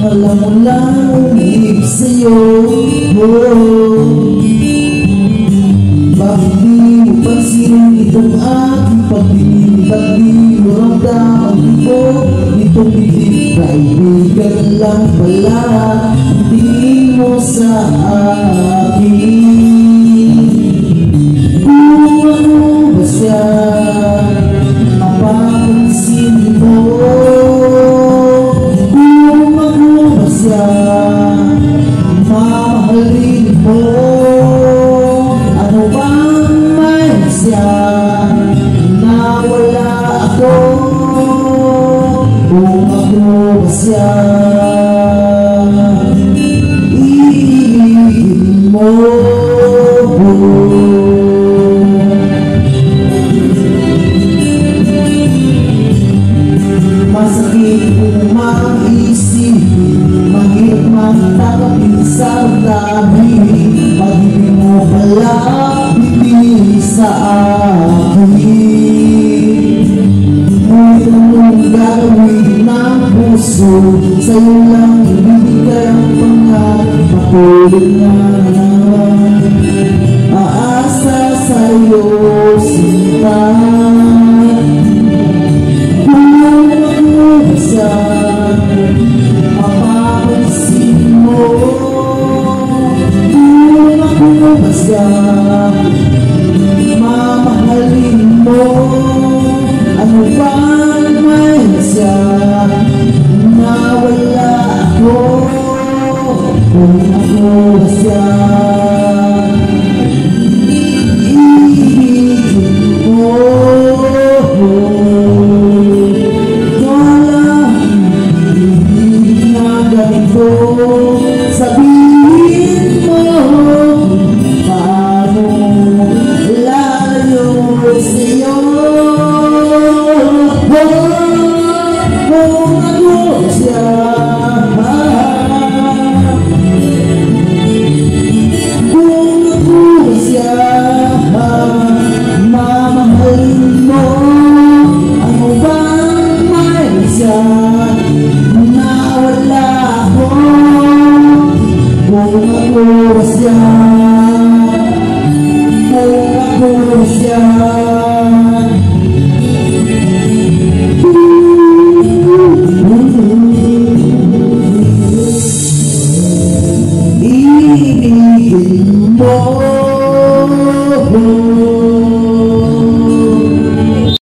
Alam mo lang umibig sa'yo, bakit di mo pansinin itong aking pag-ibig at di mo ramdaman ko itong bibig? Kaibigan lang pala hindi mo sa akin. Kung ano ba siya mapapansin mo, mamahalin mo, ano bang may siya na wala ako? Kung ako ba siya iibigin mo? Masakit kung mag-isipin, mahirap magtanggapin sa dami. Pag-ibig mo pala hindi sa akin. Ngunit anong gagawin ng puso, sa'yo lang ibibigay ang pangarap. Patuloy na naman aasa sa'yo, sinta. Mapapansin mo, kung ako ba siya mamahalin mo, ano bang may siya na wala ako? Kung ako ba siya iibigin mo? Sabihin mo paano lalayo sa'yo. Kung ako siya, kung ako siya mamahalin mo, ano bang may siya na wala ako? Kung ako ba siya, kung ako ba siya iibigin mo?